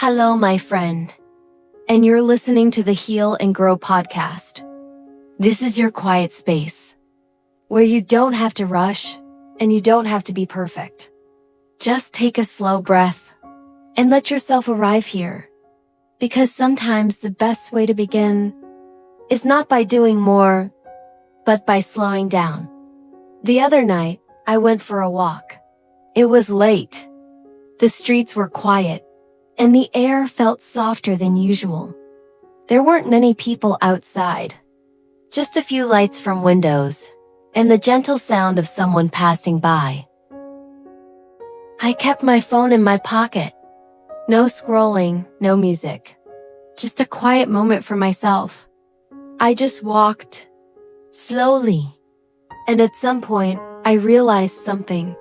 Hello, my friend, and you're listening to the Heal and Grow podcast. This is your quiet space, where you don't have to rush and you don't have to be perfect. Just take a slow breath and let yourself arrive here, because sometimes the best way to begin is not by doing more, but by slowing down. The other night, I went for a walk. It was late. The streets were quiet, and the air felt softer than usual. There weren't many people outside, just a few lights from windows, and the gentle sound of someone passing by. I kept my phone in my pocket. No scrolling, no music. Just a quiet moment for myself. I just walked, slowly, and at some point, I realized something.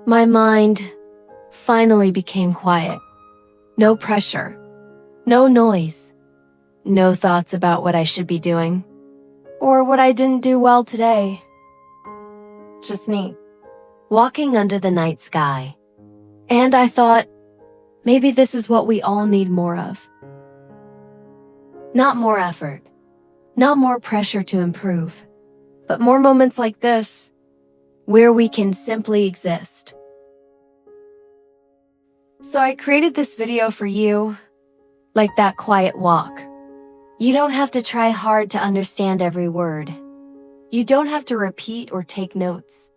My mind finally became quiet. No pressure, no noise, no thoughts about what I should be doing, or what I didn't do well today. Just me, walking under the night sky. And I thought, maybe this is what we all need more of. Not more effort, not more pressure to improve, but more moments like this, where we can simply exist. So I created this video for you, like that quiet walk. You don't have to try hard to understand every word. You don't have to repeat or take notes.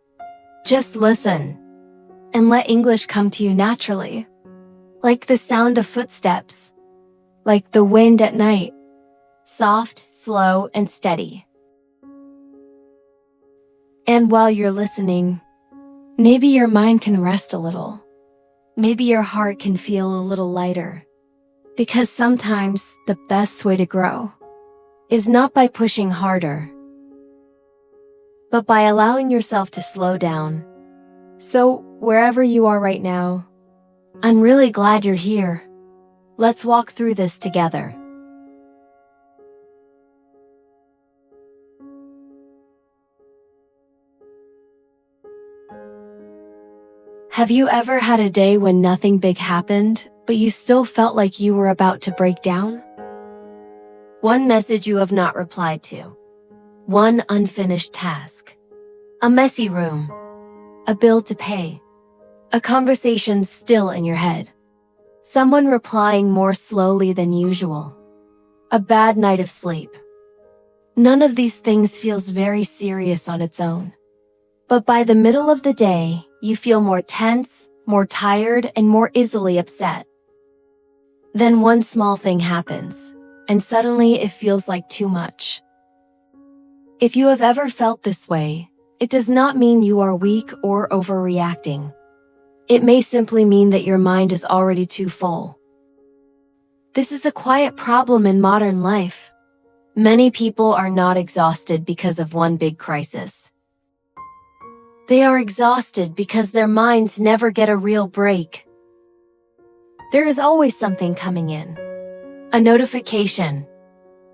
Just listen, and let English come to you naturally. Like the sound of footsteps, like the wind at night. Soft, slow, and steady. And while you're listening, maybe your mind can rest a little. Maybe your heart can feel a little lighter. Because sometimes the best way to grow is not by pushing harder, but by allowing yourself to slow down. So, wherever you are right now, I'm really glad you're here. Let's walk through this together. Have you ever had a day when nothing big happened, but you still felt like you were about to break down? One message you have not replied to. One unfinished task. A messy room. A bill to pay. A conversation still in your head. Someone replying more slowly than usual. A bad night of sleep. None of these things feels very serious on its own. But by the middle of the day, you feel more tense, more tired, and more easily upset. Then one small thing happens, and suddenly it feels like too much. If you have ever felt this way, it does not mean you are weak or overreacting. It may simply mean that your mind is already too full. This is a quiet problem in modern life. Many people are not exhausted because of one big crisis. They are exhausted because their minds never get a real break. There is always something coming in. A notification,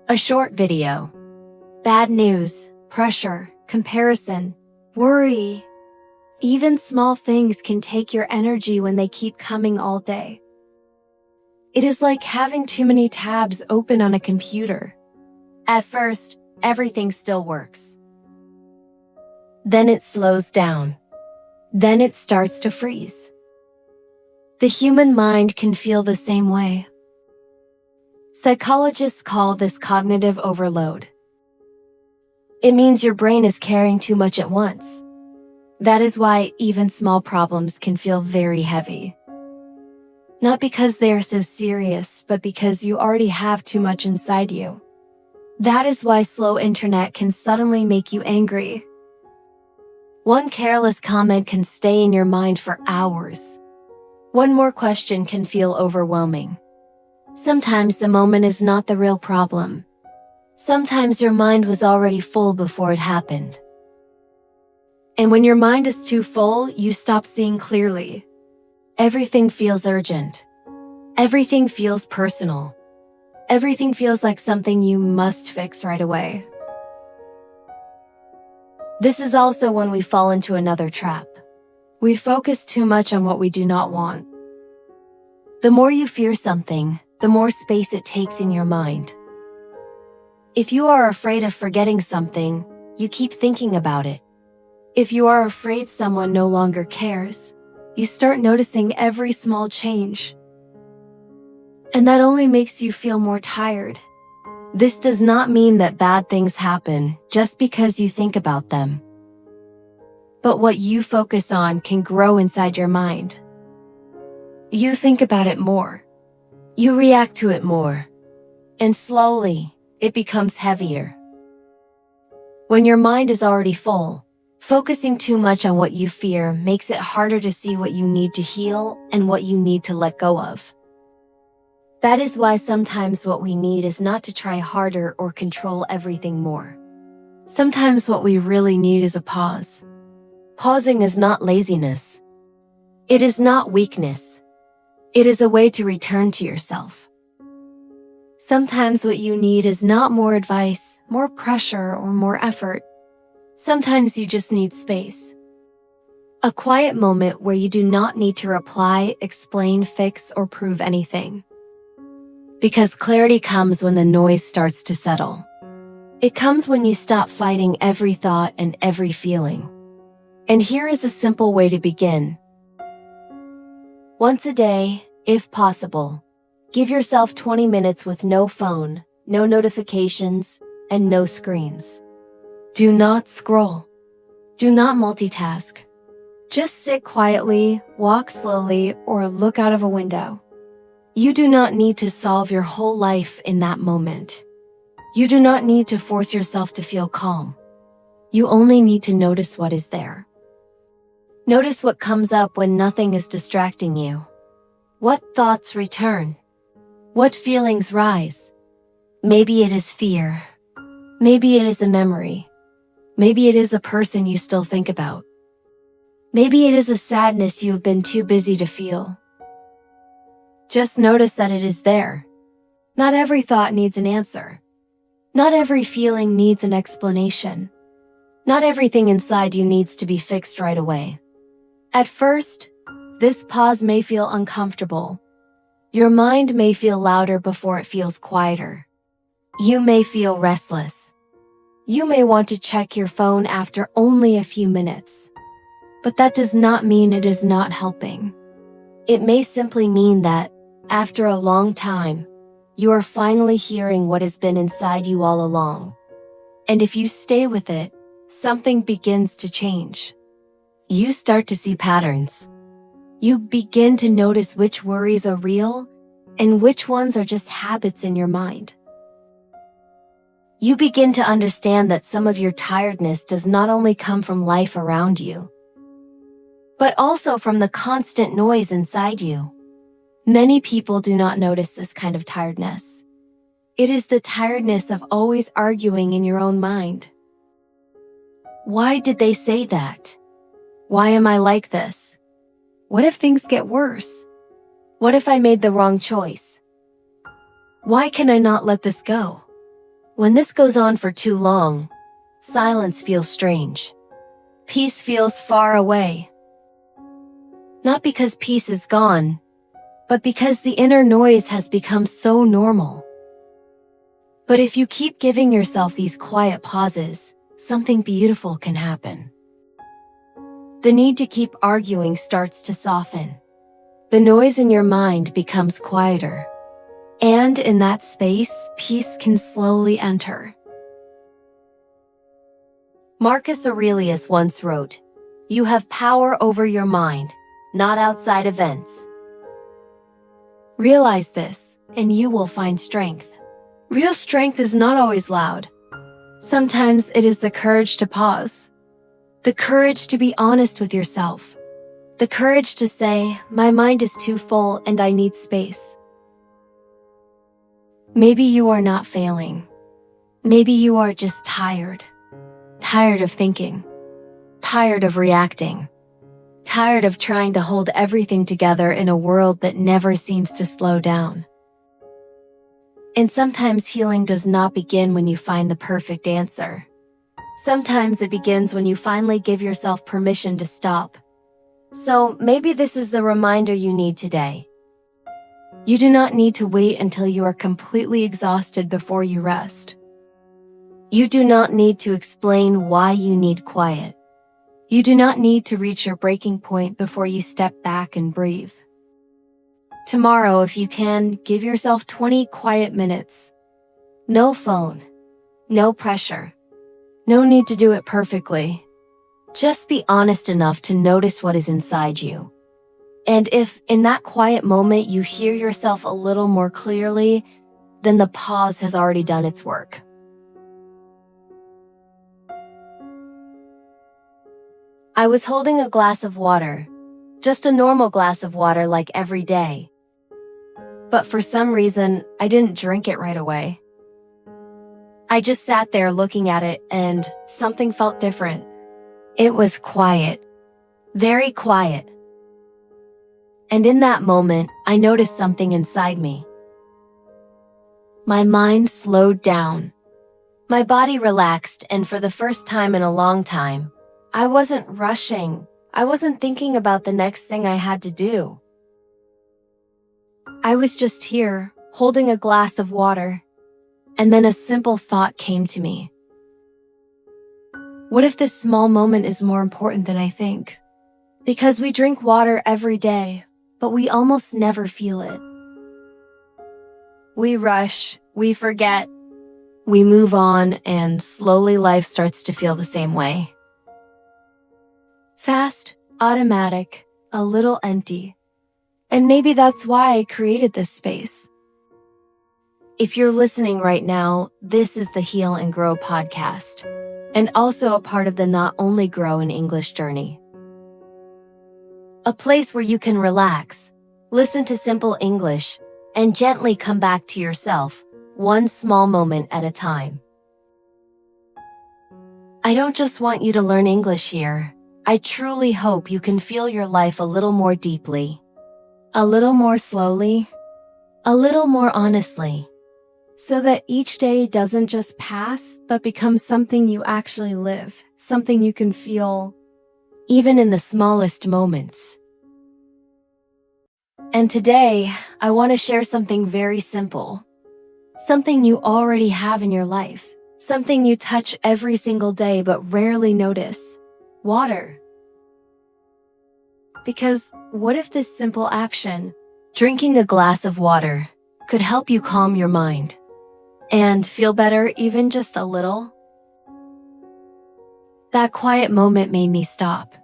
a short video, bad news, pressure, comparison, worry. Even small things can take your energy when they keep coming all day. It is like having too many tabs open on a computer. At first, everything still works. Then it slows down. Then it starts to freeze. The human mind can feel the same way. Psychologists call this cognitive overload. It means your brain is carrying too much at once. That is why even small problems can feel very heavy. Not because they are so serious, but because you already have too much inside you. That is why slow internet can suddenly make you angry. One careless comment can stay in your mind for hours. One more question can feel overwhelming. Sometimes the moment is not the real problem. Sometimes your mind was already full before it happened. And when your mind is too full, you stop seeing clearly. Everything feels urgent. Everything feels personal. Everything feels like something you must fix right away. This is also when we fall into another trap. We focus too much on what we do not want. The more you fear something, the more space it takes in your mind. If you are afraid of forgetting something, you keep thinking about it. If you are afraid someone no longer cares, you start noticing every small change. And that only makes you feel more tired. This does not mean that bad things happen just because you think about them. But what you focus on can grow inside your mind. You think about it more. You react to it more. And slowly, it becomes heavier. When your mind is already full, focusing too much on what you fear makes it harder to see what you need to heal and what you need to let go of. That is why sometimes what we need is not to try harder or control everything more. Sometimes what we really need is a pause. Pausing is not laziness. It is not weakness. It is a way to return to yourself. Sometimes what you need is not more advice, more pressure, or more effort. Sometimes you just need space. A quiet moment where you do not need to reply, explain, fix, or prove anything. Because clarity comes when the noise starts to settle. It comes when you stop fighting every thought and every feeling. And here is a simple way to begin. Once a day, if possible, give yourself 20 minutes with no phone, no notifications, and no screens. Do not scroll. Do not multitask. Just sit quietly, walk slowly, or look out of a window. You do not need to solve your whole life in that moment. You do not need to force yourself to feel calm. You only need to notice what is there. Notice what comes up when nothing is distracting you. What thoughts return? What feelings rise? Maybe it is fear. Maybe it is a memory. Maybe it is a person you still think about. Maybe it is a sadness you have been too busy to feel. Just notice that it is there. Not every thought needs an answer. Not every feeling needs an explanation. Not everything inside you needs to be fixed right away. At first, this pause may feel uncomfortable. Your mind may feel louder before it feels quieter. You may feel restless. You may want to check your phone after only a few minutes. But that does not mean it is not helping. It may simply mean that, after a long time, you are finally hearing what has been inside you all along. And if you stay with it, something begins to change. You start to see patterns. You begin to notice which worries are real and which ones are just habits in your mind. You begin to understand that some of your tiredness does not only come from life around you, but also from the constant noise inside you. Many people do not notice this kind of tiredness. It is the tiredness of always arguing in your own mind. Why did they say that? Why am I like this? What if things get worse? What if I made the wrong choice? Why can I not let this go? When this goes on for too long, silence feels strange. Peace feels far away. Not because peace is gone, but because the inner noise has become so normal. But if you keep giving yourself these quiet pauses, something beautiful can happen. The need to keep arguing starts to soften. The noise in your mind becomes quieter. And in that space, peace can slowly enter. Marcus Aurelius once wrote, "You have power over your mind, not outside events." Realize this, and you will find strength. Real strength is not always loud. Sometimes it is the courage to pause. The courage to be honest with yourself. The courage to say, "My mind is too full and I need space." Maybe you are not failing. Maybe you are just tired. Tired of thinking. Tired of reacting. Tired of trying to hold everything together in a world that never seems to slow down. And sometimes healing does not begin when you find the perfect answer. Sometimes it begins when you finally give yourself permission to stop. So maybe this is the reminder you need today. You do not need to wait until you are completely exhausted before you rest. You do not need to explain why you need quiet. You do not need to reach your breaking point before you step back and breathe. Tomorrow, if you can, give yourself 20 quiet minutes. No phone. No pressure. No need to do it perfectly. Just be honest enough to notice what is inside you. And if, in that quiet moment, you hear yourself a little more clearly, then the pause has already done its work. I was holding a glass of water. Just a normal glass of water like every day. But for some reason, I didn't drink it right away. I just sat there looking at it and something felt different. It was quiet. Very quiet. And in that moment, I noticed something inside me. My mind slowed down. My body relaxed, and for the first time in a long time, I wasn't rushing. I wasn't thinking about the next thing I had to do. I was just here, holding a glass of water. And then a simple thought came to me. What if this small moment is more important than I think? Because we drink water every day, but we almost never feel it. We rush, we forget, we move on, and slowly life starts to feel the same way. Fast, automatic, a little empty. And maybe that's why I created this space. If you're listening right now, this is the Heal and Grow podcast, and also a part of the Not Only Grow in English journey. A place where you can relax, listen to simple English, and gently come back to yourself, one small moment at a time. I don't just want you to learn English here. I truly hope you can feel your life a little more deeply, a little more slowly, a little more honestly. So that each day doesn't just pass, but becomes something you actually live, something you can feel, even in the smallest moments. And today, I want to share something very simple. Something you already have in your life. Something you touch every single day but rarely notice. Water. Because what if this simple action, drinking a glass of water, could help you calm your mind? And feel better even just a little? That quiet moment made me stop.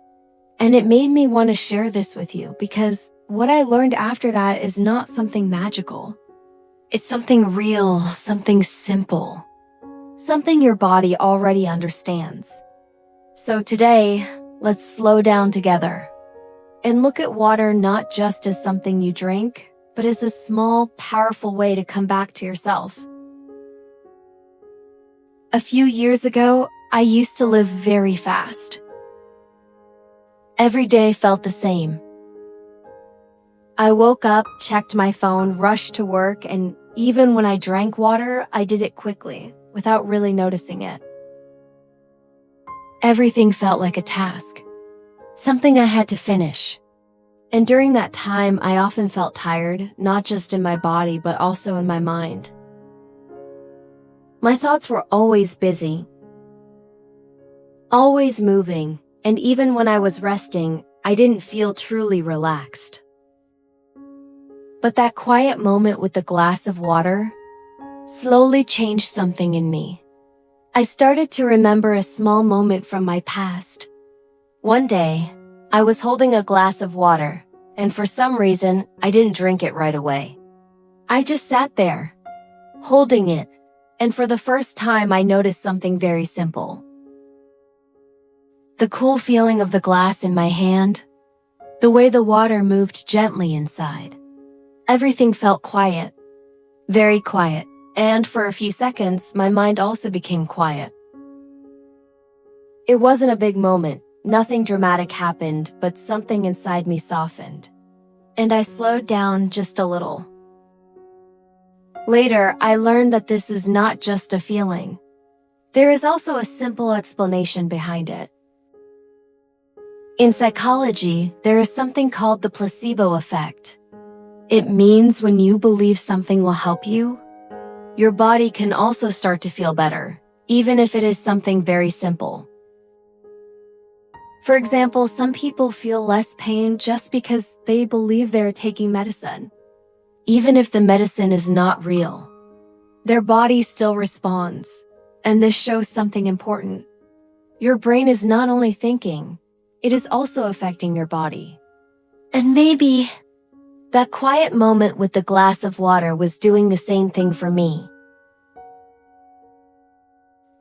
And it made me want to share this with you because what I learned after that is not something magical. It's something real, something simple. Something your body already understands. So today, let's slow down together. And look at water not just as something you drink, but as a small, powerful way to come back to yourself. A few years ago, I used to live very fast. Every day felt the same. I woke up, checked my phone, rushed to work, and even when I drank water, I did it quickly, without really noticing it. Everything felt like a task, something I had to finish. And during that time, I often felt tired, not just in my body, but also in my mind. My thoughts were always busy, always moving, and even when I was resting, I didn't feel truly relaxed. But that quiet moment with the glass of water slowly changed something in me. I started to remember a small moment from my past. One day, I was holding a glass of water, and for some reason, I didn't drink it right away. I just sat there, holding it, and for the first time I noticed something very simple. The cool feeling of the glass in my hand, the way the water moved gently inside. Everything felt quiet, very quiet, and for a few seconds my mind also became quiet. It wasn't a big moment, nothing dramatic happened, but something inside me softened. And I slowed down just a little. Later, I learned that this is not just a feeling. There is also a simple explanation behind it. In psychology, there is something called the placebo effect. It means when you believe something will help you, your body can also start to feel better, even if it is something very simple. For example, some people feel less pain just because they believe they're taking medicine. Even if the medicine is not real, their body still responds. And this shows something important. Your brain is not only thinking, it is also affecting your body. And maybe that quiet moment with the glass of water was doing the same thing for me.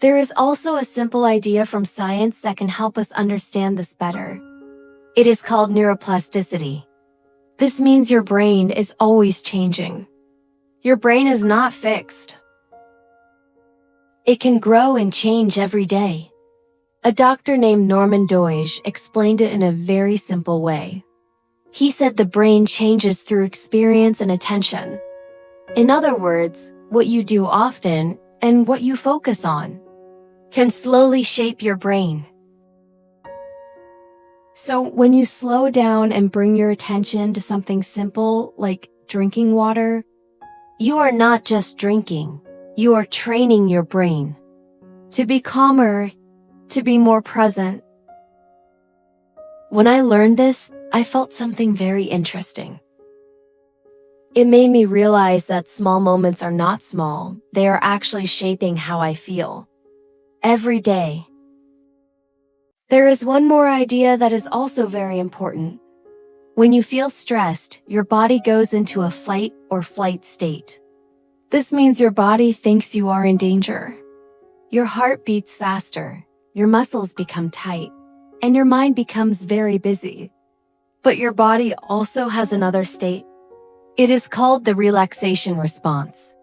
There is also a simple idea from science that can help us understand this better. It is called neuroplasticity. This means your brain is always changing. Your brain is not fixed. It can grow and change every day. A doctor named Norman Doidge explained it in a very simple way. He said the brain changes through experience and attention. In other words, what you do often and what you focus on can slowly shape your brain. So when you slow down and bring your attention to something simple like drinking water, you are not just drinking, you are training your brain to be calmer, to be more present. When I learned this, I felt something very interesting. It made me realize that small moments are not small, they are actually shaping how I feel every day. There is one more idea that is also very important. When you feel stressed, your body goes into a fight or flight state. This means your body thinks you are in danger. Your heart beats faster, your muscles become tight, and your mind becomes very busy. But your body also has another state. It is called the relaxation response.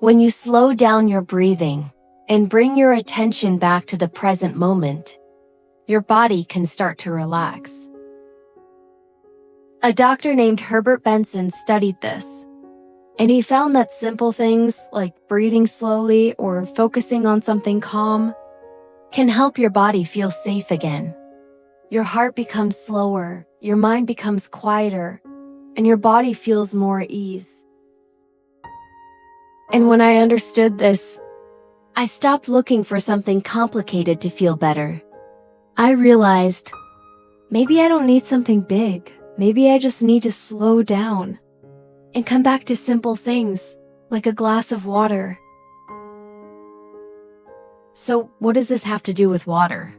When you slow down your breathing and bring your attention back to the present moment, your body can start to relax. A doctor named Herbert Benson studied this, and he found that simple things like breathing slowly or focusing on something calm can help your body feel safe again. Your heart becomes slower, your mind becomes quieter, and your body feels more at ease. And when I understood this, I stopped looking for something complicated to feel better. I realized, maybe I don't need something big. Maybe I just need to slow down and come back to simple things like a glass of water. So, what does this have to do with water?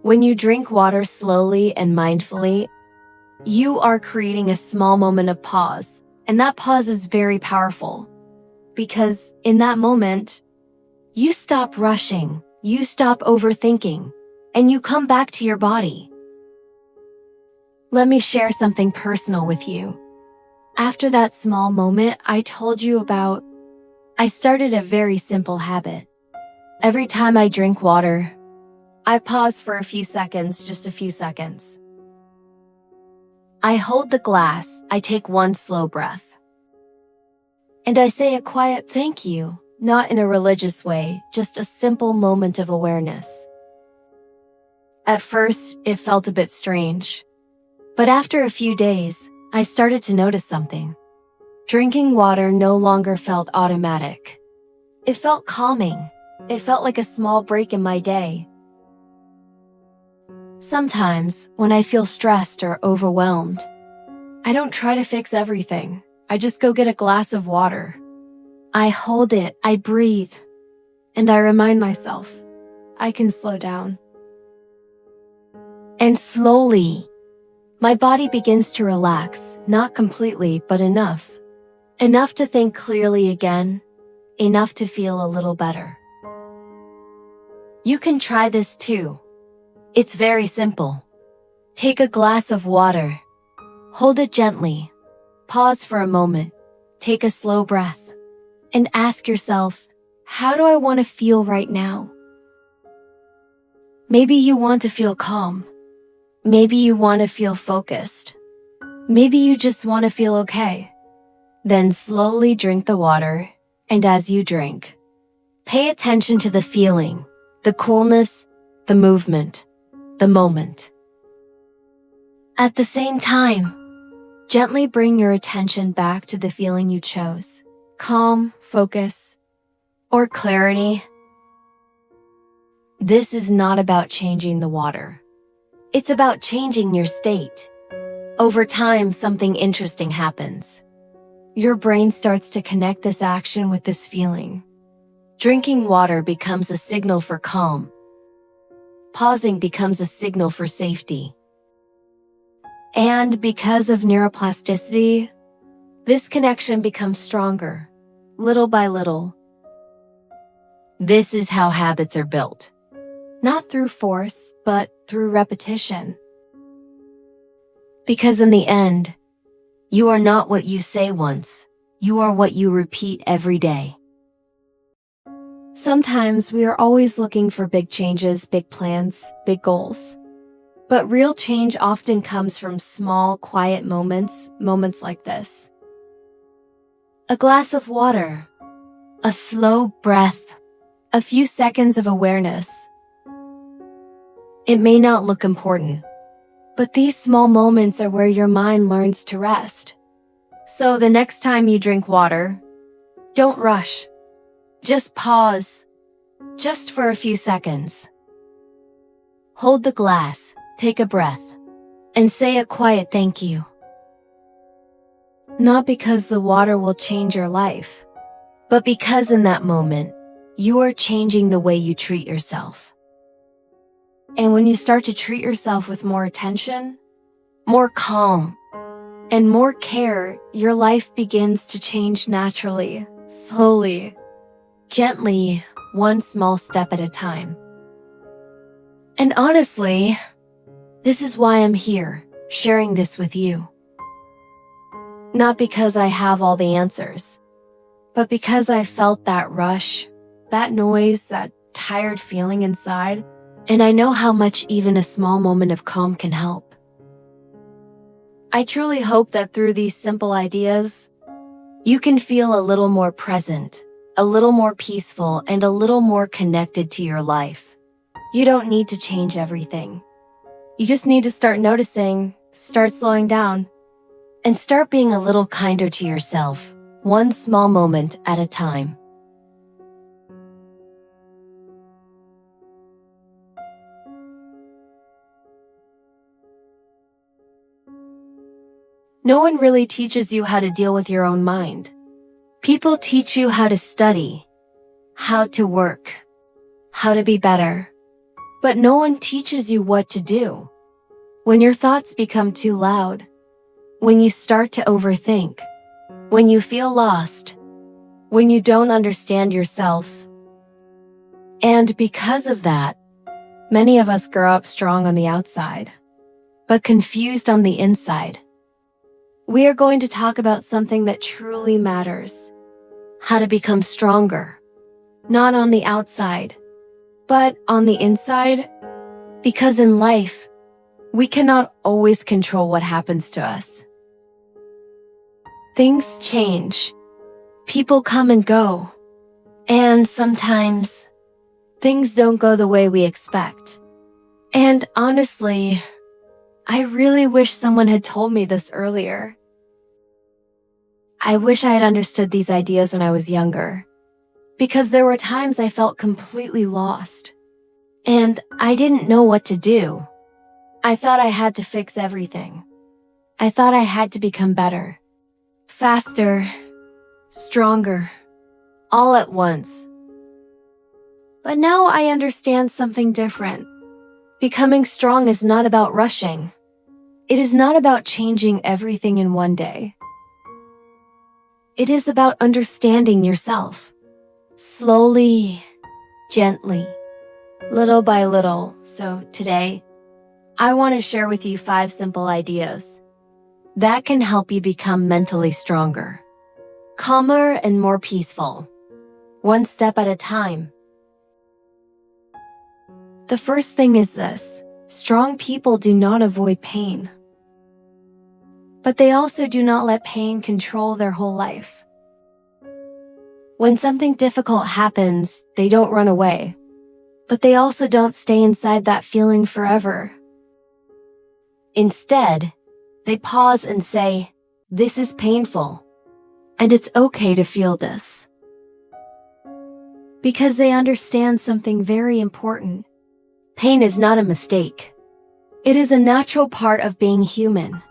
When you drink water slowly and mindfully, you are creating a small moment of pause, and that pause is very powerful because in that moment, you stop rushing, you stop overthinking, and you come back to your body. Let me share something personal with you. After that small moment I told you about, I started a very simple habit. Every time I drink water, I pause for a few seconds, just a few seconds. I hold the glass, I take one slow breath. And I say a quiet thank you, not in a religious way, just a simple moment of awareness. At first, it felt a bit strange. But after a few days, I started to notice something. Drinking water no longer felt automatic. It felt calming. It felt like a small break in my day. Sometimes, when I feel stressed or overwhelmed, I don't try to fix everything. I just go get a glass of water. I hold it, I breathe, and I remind myself, I can slow down. And slowly, my body begins to relax, not completely, but enough. Enough to think clearly again, enough to feel a little better. You can try this too. It's very simple. Take a glass of water. Hold it gently. Pause for a moment. Take a slow breath. And ask yourself, how do I want to feel right now? Maybe you want to feel calm. Maybe you want to feel focused. Maybe you just want to feel okay. Then slowly drink the water, and as you drink, pay attention to the feeling, the coolness, the movement, the moment. At the same time, Gently bring your attention back to the feeling you chose. Calm, focus, or clarity. This is not about changing the water. It's about changing your state. Over time, something interesting happens. Your brain starts to connect this action with this feeling. Drinking water becomes a signal for calm. Pausing becomes a signal for safety. And because of neuroplasticity, this connection becomes stronger, little by little. This is how habits are built. Not through force, but through repetition. Because in the end, you are not what you say once, you are what you repeat every day. Sometimes we are always looking for big changes, big plans, big goals. But real change often comes from small, quiet moments like this. A glass of water, a slow breath, a few seconds of awareness. It may not look important, but these small moments are where your mind learns to rest. So the next time you drink water, don't rush. Just pause, just for a few seconds. Hold the glass, take a breath, and say a quiet thank you. Not because the water will change your life, but because in that moment, you are changing the way you treat yourself. And when you start to treat yourself with more attention, more calm, and more care, your life begins to change naturally, slowly, gently, one small step at a time. And honestly, this is why I'm here, sharing this with you. Not because I have all the answers, but because I felt that rush, that noise, that tired feeling inside, and I know how much even a small moment of calm can help. I truly hope that through these simple ideas, you can feel a little more present, a little more peaceful, and a little more connected to your life. You don't need to change everything. You just need to start noticing, start slowing down, and start being a little kinder to yourself, one small moment at a time. No one really teaches you how to deal with your own mind. People teach you how to study, how to work, how to be better. But no one teaches you what to do. When your thoughts become too loud, when you start to overthink, when you feel lost, when you don't understand yourself. And because of that, many of us grow up strong on the outside, but confused on the inside. We are going to talk about something that truly matters. How to become stronger. Not on the outside, but on the inside. Because in life, we cannot always control what happens to us. Things change. People come and go. And sometimes, things don't go the way we expect. And honestly, I really wish someone had told me this earlier. I wish I had understood these ideas when I was younger, because there were times I felt completely lost, and I didn't know what to do. I thought I had to fix everything. I thought I had to become better, faster, stronger, all at once. But now I understand something different. Becoming strong is not about rushing. It is not about changing everything in one day. It is about understanding yourself. Slowly, gently, little by little. So today, I want to share with you 5 simple ideas that can help you become mentally stronger, calmer, and more peaceful, one step at a time. The first thing is this: strong people do not avoid pain. But they also do not let pain control their whole life. When something difficult happens, they don't run away. But they also don't stay inside that feeling forever. Instead, they pause and say, This is painful. And it's okay to feel this. Because they understand something very important. Pain is not a mistake. It is a natural part of being human.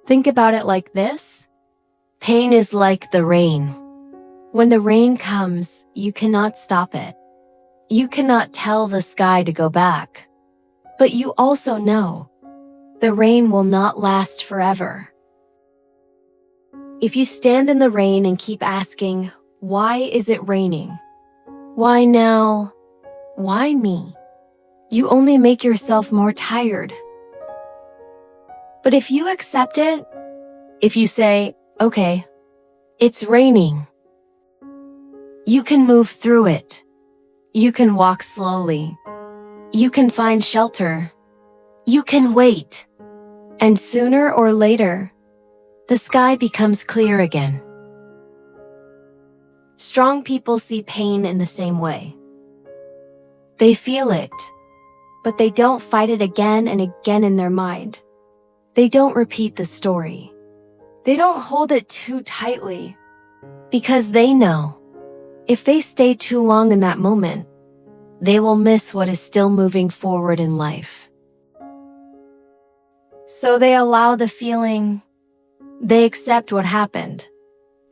Think about it like this. Pain is like the rain. When the rain comes, you cannot stop it. You cannot tell the sky to go back. But you also know the rain will not last forever. If you stand in the rain and keep asking, why is it raining? Why now? Why me? You only make yourself more tired. But if you accept it, if you say, okay, it's raining, you can move through it. You can walk slowly. You can find shelter. You can wait. And sooner or later, the sky becomes clear again. Strong people see pain in the same way. They feel it, but they don't fight it again and again in their mind. They don't repeat the story. They don't hold it too tightly, because they know if they stay too long in that moment, they will miss what is still moving forward in life. So they allow the feeling, they accept what happened,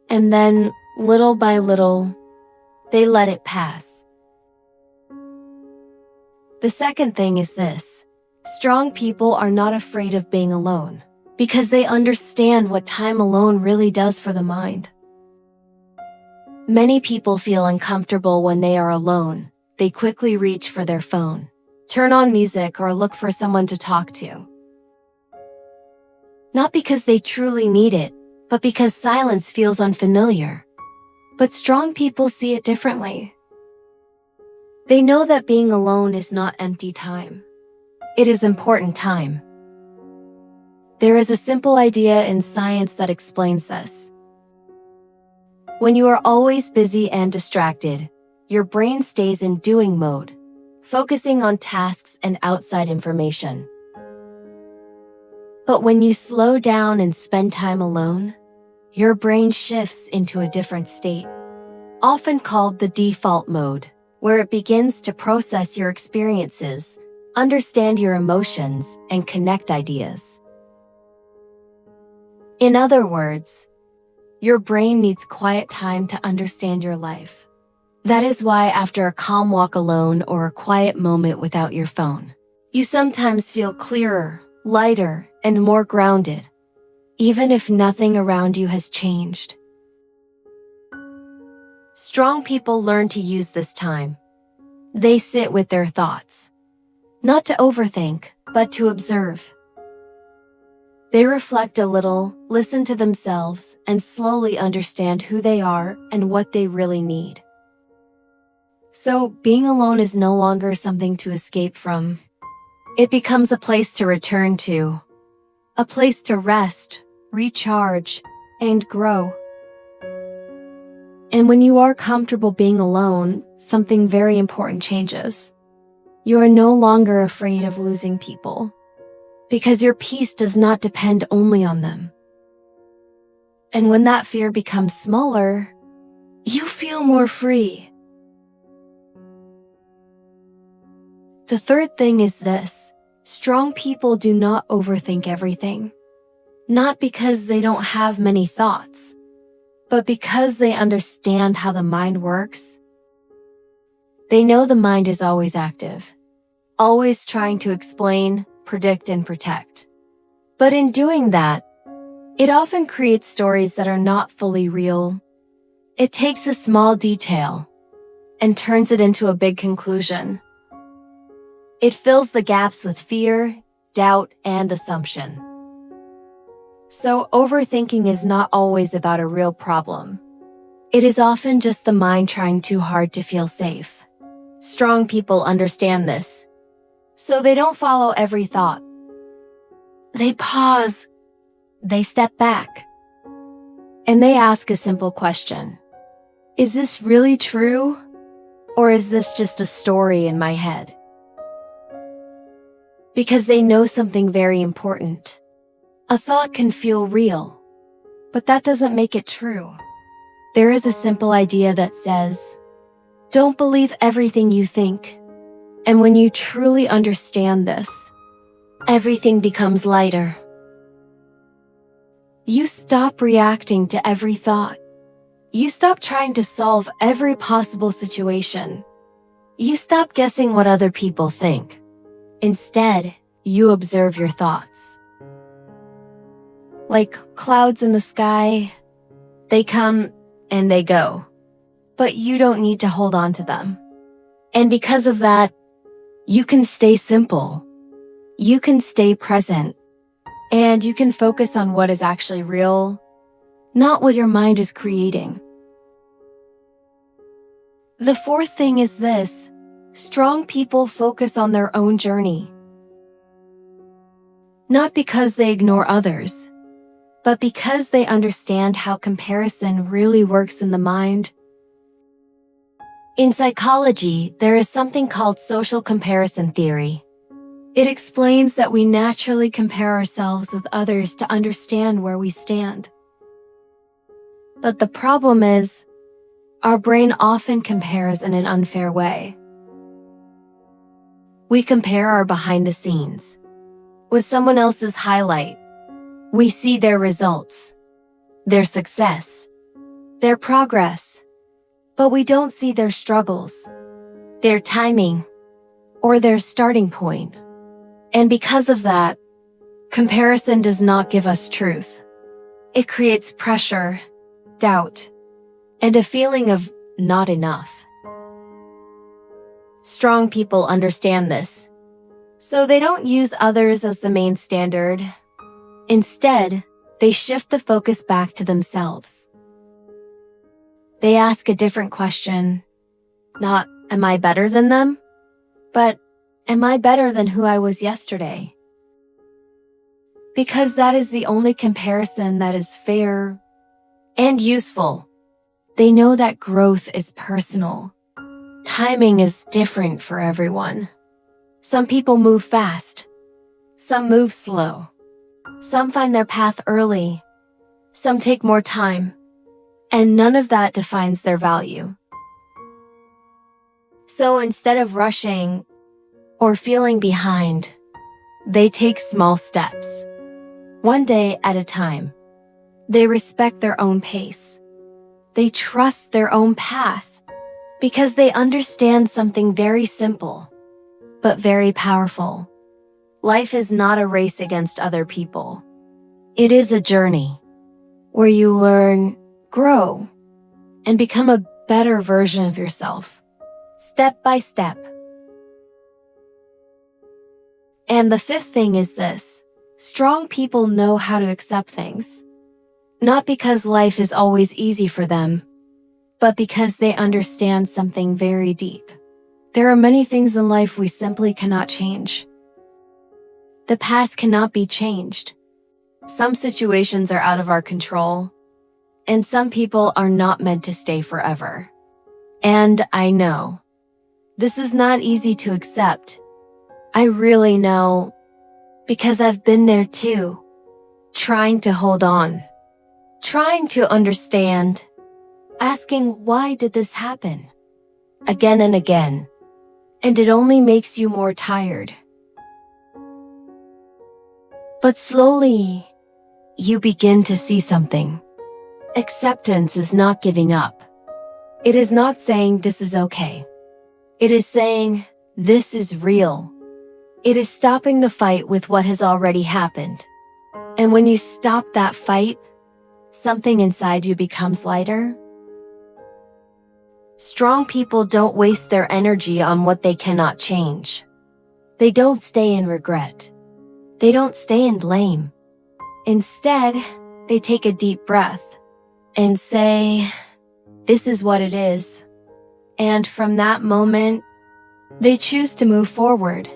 and then, little by little, they let it pass. The second thing is this. Strong people are not afraid of being alone, because they understand what time alone really does for the mind. Many people feel uncomfortable when they are alone. They quickly reach for their phone, turn on music, or look for someone to talk to. Not because they truly need it, but because silence feels unfamiliar. But strong people see it differently. They know that being alone is not empty time. It is important time. There is a simple idea in science that explains this. When you are always busy and distracted, your brain stays in doing mode, focusing on tasks and outside information. But when you slow down and spend time alone, your brain shifts into a different state, often called the default mode, where it begins to process your experiences, understand your emotions, and connect ideas. In other words, your brain needs quiet time to understand your life. That is why after a calm walk alone or a quiet moment without your phone, you sometimes feel clearer, lighter, and more grounded, even if nothing around you has changed. Strong people learn to use this time. They sit with their thoughts, not to overthink, but to observe. They reflect a little, listen to themselves, and slowly understand who they are and what they really need. So, being alone is no longer something to escape from. It becomes a place to return to, a place to rest, recharge, and grow. And when you are comfortable being alone, something very important changes. You are no longer afraid of losing people, because your peace does not depend only on them. And when that fear becomes smaller, you feel more free. The third thing is this. Strong people do not overthink everything. Not because they don't have many thoughts, but because they understand how the mind works. They know the mind is always active, always trying to explain, predict, and protect. But in doing that, it often creates stories that are not fully real. It takes a small detail and turns it into a big conclusion. It fills the gaps with fear, doubt, and assumption. So overthinking is not always about a real problem. It is often just the mind trying too hard to feel safe. Strong people understand this, so they don't follow every thought. They pause, they step back, and they ask a simple question. Is this really true? Or is this just a story in my head? Because they know something very important. A thought can feel real, but that doesn't make it true. There is a simple idea that says, don't believe everything you think. And when you truly understand this, everything becomes lighter. You stop reacting to every thought. You stop trying to solve every possible situation. You stop guessing what other people think. Instead, you observe your thoughts. Like clouds in the sky, they come and they go, but you don't need to hold on to them. And because of that, you can stay simple. You can stay present. And you can focus on what is actually real, not what your mind is creating. The fourth thing is this: strong people focus on their own journey. Not because they ignore others, but because they understand how comparison really works in the mind. In psychology, there is something called social comparison theory. It explains that we naturally compare ourselves with others to understand where we stand. But the problem is, our brain often compares in an unfair way. We compare our behind the scenes with someone else's highlight. We see their results, their success, their progress, but we don't see their struggles, their timing, or their starting point. And because of that, comparison does not give us truth. It creates pressure, doubt, and a feeling of not enough. Strong people understand this, so they don't use others as the main standard. Instead, they shift the focus back to themselves. They ask a different question, not, am I better than them? But, am I better than who I was yesterday? Because that is the only comparison that is fair and useful. They know that growth is personal. Timing is different for everyone. Some people move fast. Some move slow. Some find their path early. Some take more time. And none of that defines their value. So instead of rushing or feeling behind, they take small steps, one day at a time. They respect their own pace. They trust their own path because they understand something very simple, but very powerful. Life is not a race against other people. It is a journey where you learn, grow, and become a better version of yourself, step by step. And the fifth thing is this: strong people know how to accept things. Not because life is always easy for them, but because they understand something very deep. There are many things in life we simply cannot change. The past cannot be changed. Some situations are out of our control, and some people are not meant to stay forever. And I know, this is not easy to accept. I really know, because I've been there too, trying to hold on, trying to understand, asking why did this happen? Again and again. And it only makes you more tired. But slowly, you begin to see something. Acceptance is not giving up. It is not saying this is okay. It is saying this is real. It is stopping the fight with what has already happened. And when you stop that fight, something inside you becomes lighter. Strong people don't waste their energy on what they cannot change. They don't stay in regret. They don't stay in blame. Instead, they take a deep breath and say, this is what it is. And from that moment, they choose to move forward.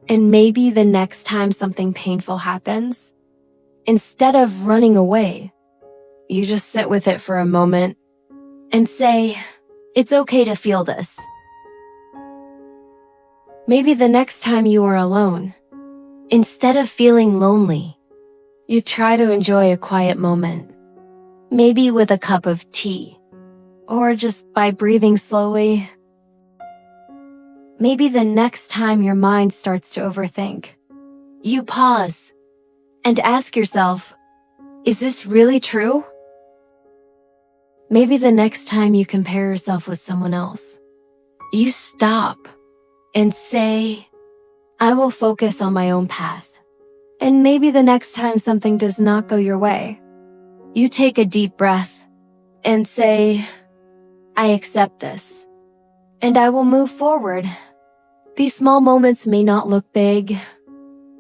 And maybe the next time something painful happens, instead of running away, you just sit with it for a moment and say, it's okay to feel this. Maybe the next time you are alone, Instead of feeling lonely, you try to enjoy a quiet moment, maybe with a cup of tea, or just by breathing slowly. Maybe the next time your mind starts to overthink, you pause and ask yourself, is this really true? Maybe the next time you compare yourself with someone else, you stop and say, I will focus on my own path. And maybe the next time something does not go your way, you take a deep breath and say, I accept this, and I will move forward. These small moments may not look big,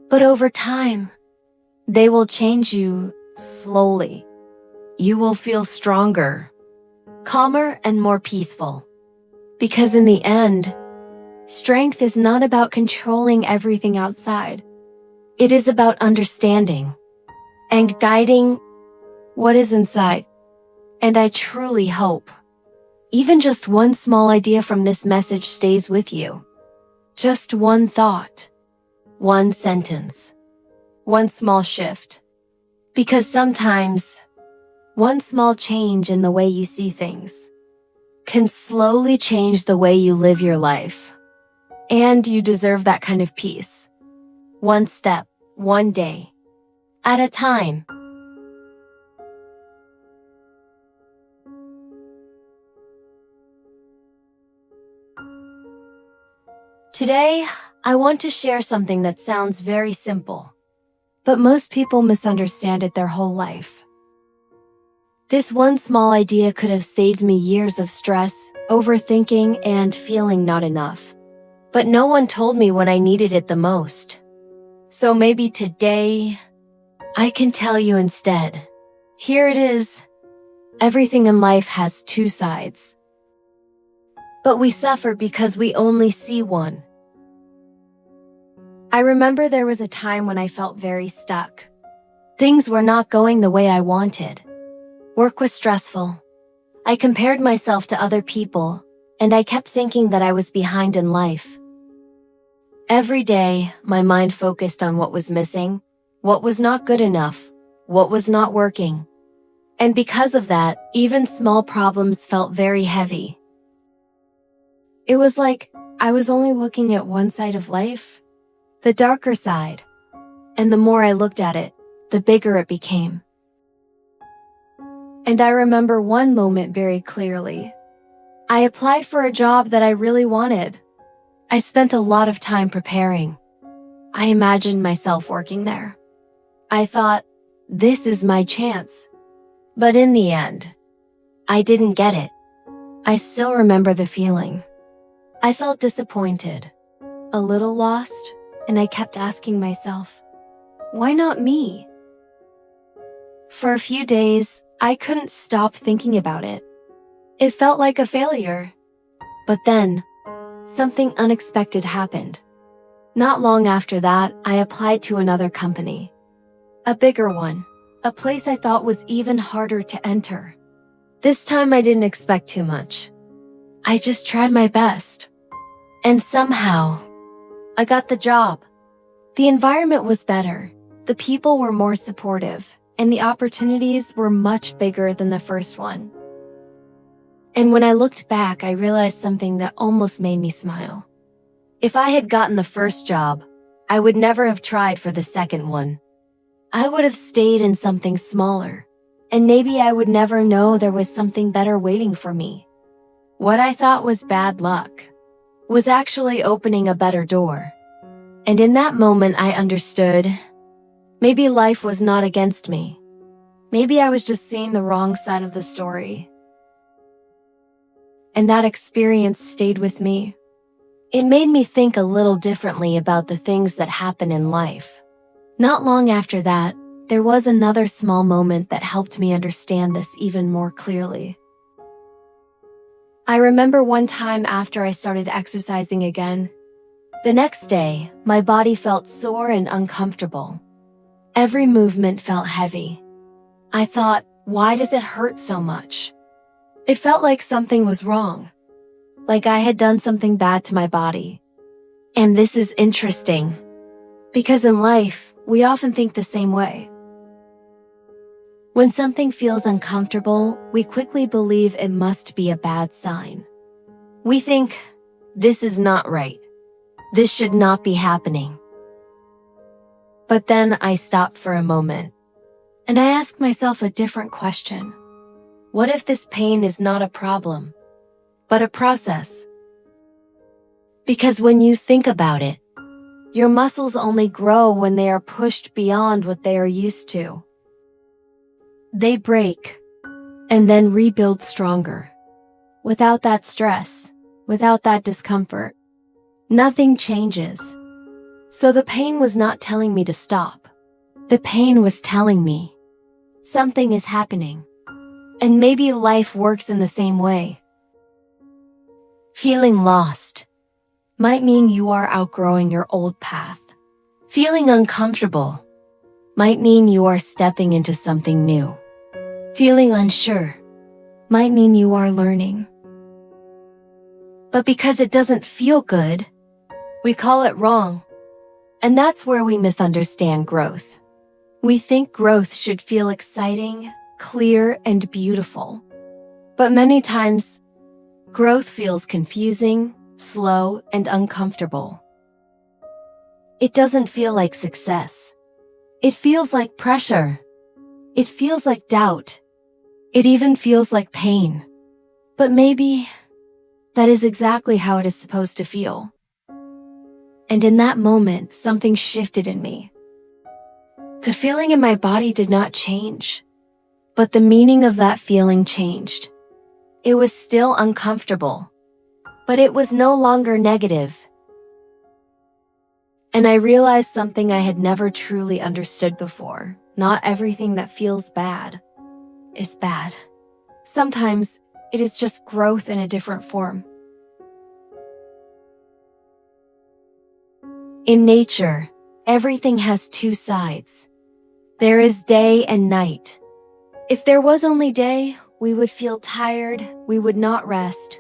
but over time, they will change you slowly. You will feel stronger, calmer, and more peaceful. Because in the end, strength is not about controlling everything outside. It is about understanding and guiding what is inside. And I truly hope even just one small idea from this message stays with you. Just one thought, one sentence, one small shift. Because sometimes, one small change in the way you see things can slowly change the way you live your life. And you deserve that kind of peace. One step, one day, at a time. Today, I want to share something that sounds very simple, but most people misunderstand it their whole life. This one small idea could have saved me years of stress, overthinking, and feeling not enough. But no one told me when I needed it the most. So maybe today, I can tell you instead. Here it is. Everything in life has two sides. But we suffer because we only see one. I remember there was a time when I felt very stuck. Things were not going the way I wanted. Work was stressful. I compared myself to other people, and I kept thinking that I was behind in life. Every day, my mind focused on what was missing, what was not good enough, what was not working. And because of that, even small problems felt very heavy. It was like I was only looking at one side of life, the darker side. And the more I looked at it, the bigger it became. And I remember one moment very clearly. I applied for a job that I really wanted. I spent a lot of time preparing. I imagined myself working there. I thought, this is my chance. But in the end, I didn't get it. I still remember the feeling. I felt disappointed, a little lost, and I kept asking myself, why not me? For a few days, I couldn't stop thinking about it. It felt like a failure. But then, something unexpected happened. Not long after that, I applied to another company. A bigger one. A place I thought was even harder to enter. This time I didn't expect too much. I just tried my best. And somehow, I got the job. The environment was better. The people were more supportive, and the opportunities were much bigger than the first one. And when I looked back, I realized something that almost made me smile. If I had gotten the first job, I would never have tried for the second one. I would have stayed in something smaller, and maybe I would never know there was something better waiting for me. What I thought was bad luck was actually opening a better door. And in that moment, I understood maybe life was not against me. Maybe I was just seeing the wrong side of the story. And that experience stayed with me. It made me think a little differently about the things that happen in life. Not long after that, there was another small moment that helped me understand this even more clearly. I remember one time after I started exercising again. The next day, my body felt sore and uncomfortable. Every movement felt heavy. I thought, why does it hurt so much? It felt like something was wrong. Like I had done something bad to my body. And this is interesting. Because in life, we often think the same way. When something feels uncomfortable, we quickly believe it must be a bad sign. We think, this is not right. This should not be happening. But then I stop for a moment, and I ask myself a different question. What if this pain is not a problem, but a process? Because when you think about it, your muscles only grow when they are pushed beyond what they are used to. They break, and then rebuild stronger. Without that stress, without that discomfort, nothing changes. So the pain was not telling me to stop. The pain was telling me something is happening. And maybe life works in the same way. Feeling lost might mean you are outgrowing your old path. Feeling uncomfortable might mean you are stepping into something new. Feeling unsure might mean you are learning. But because it doesn't feel good, we call it wrong. And that's where we misunderstand growth. We think growth should feel exciting, clear, and beautiful. But many times, growth feels confusing, slow, and uncomfortable. It doesn't feel like success. It feels like pressure. It feels like doubt. It even feels like pain. But maybe that is exactly how it is supposed to feel. And in that moment, something shifted in me. The feeling in my body did not change, but the meaning of that feeling changed. It was still uncomfortable, but it was no longer negative. And I realized something I had never truly understood before. Not everything that feels bad is bad. Sometimes it is just growth in a different form. In nature, everything has two sides. There is day and night. If there was only day, we would feel tired, we would not rest.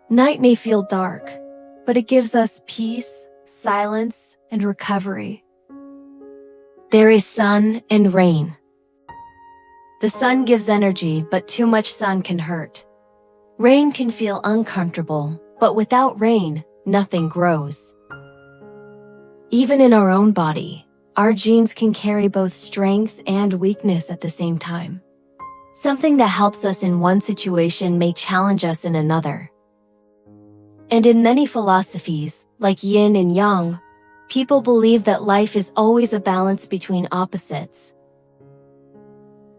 Night may feel dark, but it gives us peace, silence, and recovery. There is sun and rain. The sun gives energy, but too much sun can hurt. Rain can feel uncomfortable, but without rain, nothing grows. Even in our own body, our genes can carry both strength and weakness at the same time. Something that helps us in one situation may challenge us in another. And in many philosophies, like yin and yang, people believe that life is always a balance between opposites.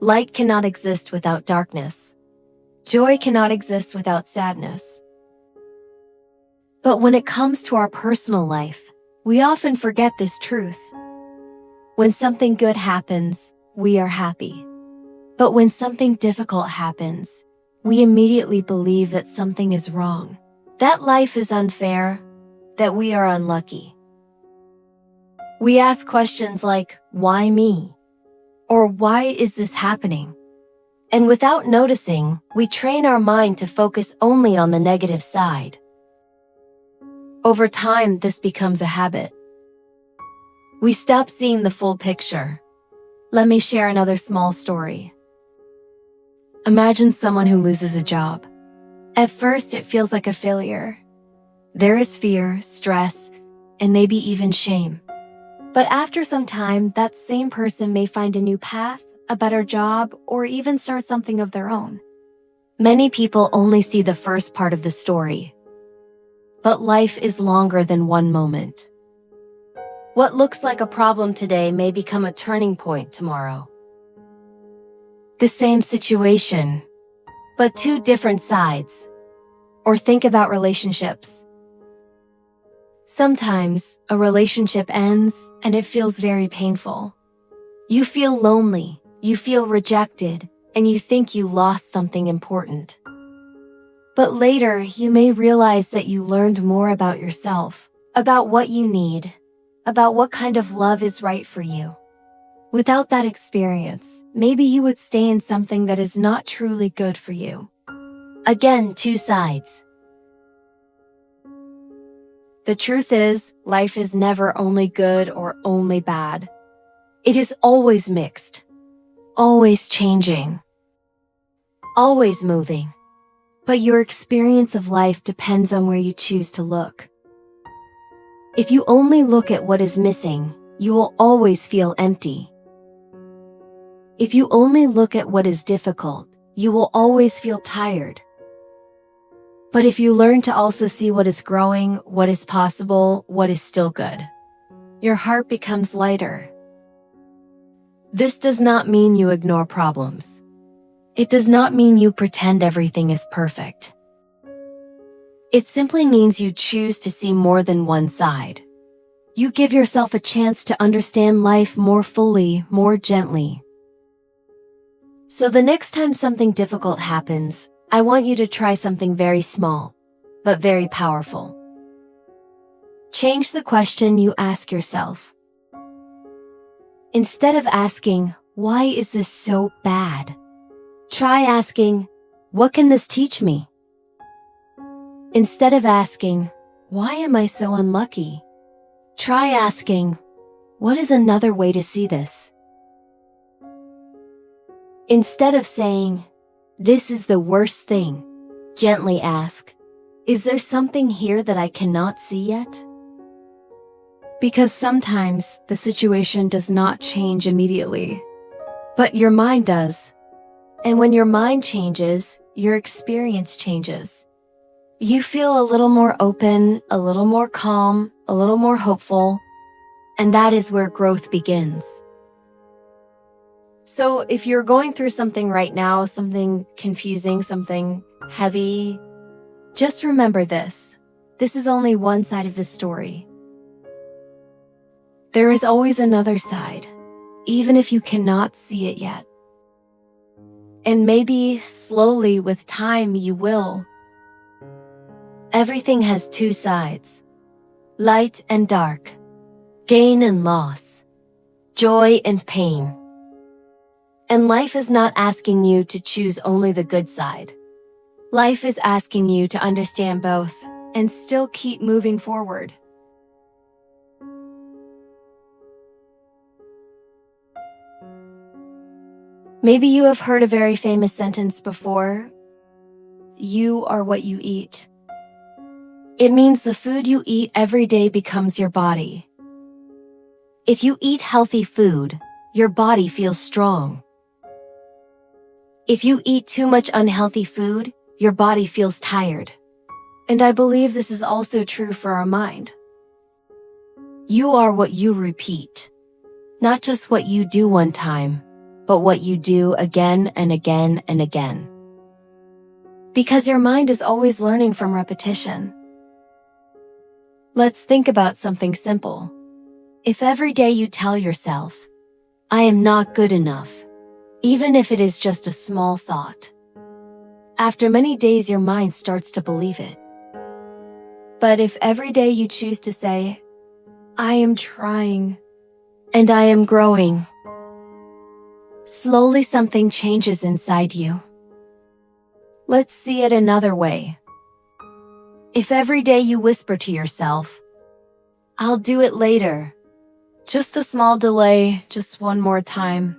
Light cannot exist without darkness. Joy cannot exist without sadness. But when it comes to our personal life, we often forget this truth. When something good happens, we are happy. But when something difficult happens, we immediately believe that something is wrong, that life is unfair, that we are unlucky. We ask questions like, why me? Or why is this happening? And without noticing, we train our mind to focus only on the negative side. Over time, this becomes a habit. We stop seeing the full picture. Let me share another small story. Imagine someone who loses a job. At first, it feels like a failure. There is fear, stress, and maybe even shame. But after some time, that same person may find a new path, a better job, or even start something of their own. Many people only see the first part of the story. But life is longer than one moment. What looks like a problem today may become a turning point tomorrow. The same situation, but two different sides. Or think about relationships. Sometimes, a relationship ends and it feels very painful. You feel lonely, you feel rejected, and you think you lost something important. But later, you may realize that you learned more about yourself, about what you need, about what kind of love is right for you. Without that experience, maybe you would stay in something that is not truly good for you. Again, two sides. The truth is, life is never only good or only bad. It is always mixed, always changing, always moving. But your experience of life depends on where you choose to look. If you only look at what is missing, you will always feel empty. If you only look at what is difficult, you will always feel tired. But if you learn to also see what is growing, what is possible, what is still good, your heart becomes lighter. This does not mean you ignore problems. It does not mean you pretend everything is perfect. It simply means you choose to see more than one side. You give yourself a chance to understand life more fully, more gently. So the next time something difficult happens, I want you to try something very small, but very powerful. Change the question you ask yourself. Instead of asking, "Why is this so bad?" try asking, "What can this teach me?" Instead of asking, "Why am I so unlucky?" try asking, "What is another way to see this?" Instead of saying, "This is the worst thing," gently ask, "Is there something here that I cannot see yet?" Because sometimes the situation does not change immediately, but your mind does. And when your mind changes, your experience changes. You feel a little more open, a little more calm, a little more hopeful, and that is where growth begins. So if you're going through something right now, something confusing, something heavy, just remember this. This is only one side of the story. There is always another side, even if you cannot see it yet. And maybe slowly with time you will. Everything has two sides, light and dark, gain and loss, joy and pain. And life is not asking you to choose only the good side. Life is asking you to understand both and still keep moving forward. Maybe you have heard a very famous sentence before. You are what you eat. It means the food you eat every day becomes your body. If you eat healthy food, your body feels strong. If you eat too much unhealthy food, your body feels tired. And I believe this is also true for our mind. You are what you repeat. Not just what you do one time, but what you do again and again and again. Because your mind is always learning from repetition. Let's think about something simple. If every day you tell yourself, "I am not good enough," even if it is just a small thought, after many days your mind starts to believe it. But if every day you choose to say, "I am trying, and I am growing," slowly something changes inside you. Let's see it another way. If every day you whisper to yourself, "I'll do it later," just a small delay, just one more time.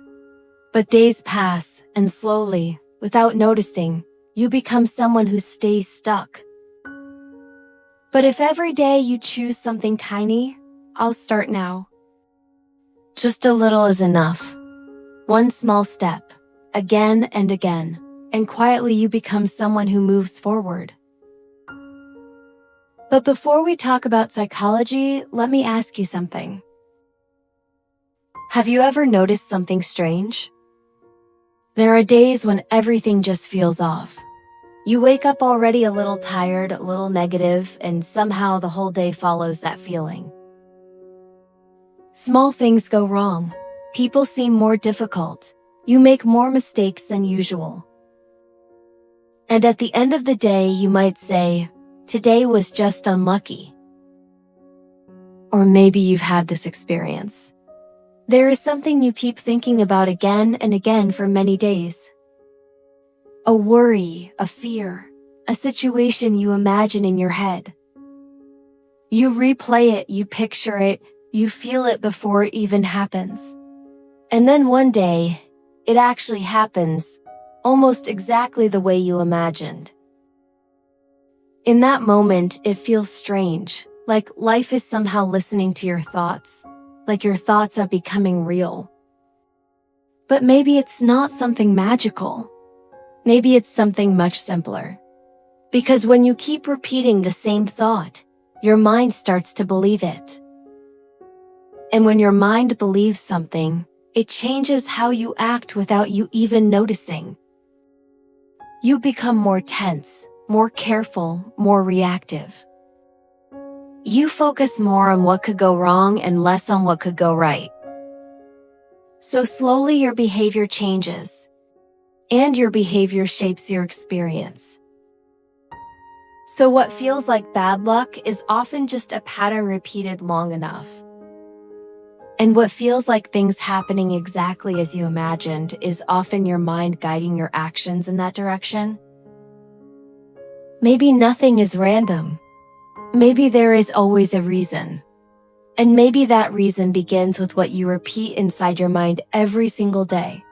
But days pass, and slowly, without noticing, you become someone who stays stuck. But if every day you choose something tiny, "I'll start now." Just a little is enough. One small step, again and again, and quietly you become someone who moves forward. But before we talk about psychology, let me ask you something. Have you ever noticed something strange? There are days when everything just feels off. You wake up already a little tired, a little negative, and somehow the whole day follows that feeling. Small things go wrong. People seem more difficult. You make more mistakes than usual. And at the end of the day, you might say, "Today was just unlucky." Or maybe you've had this experience. There is something you keep thinking about again and again for many days. A worry, a fear, a situation you imagine in your head. You replay it, you picture it, you feel it before it even happens. And then one day, it actually happens, almost exactly the way you imagined. In that moment, it feels strange, like life is somehow listening to your thoughts, like your thoughts are becoming real. But maybe it's not something magical. Maybe it's something much simpler. Because when you keep repeating the same thought, your mind starts to believe it. And when your mind believes something, it changes how you act without you even noticing. You become more tense, more careful, more reactive. You focus more on what could go wrong and less on what could go right. So slowly your behavior changes, and your behavior shapes your experience. So what feels like bad luck is often just a pattern repeated long enough. And what feels like things happening exactly as you imagined is often your mind guiding your actions in that direction. Maybe nothing is random. Maybe there is always a reason. And maybe that reason begins with what you repeat inside your mind every single day.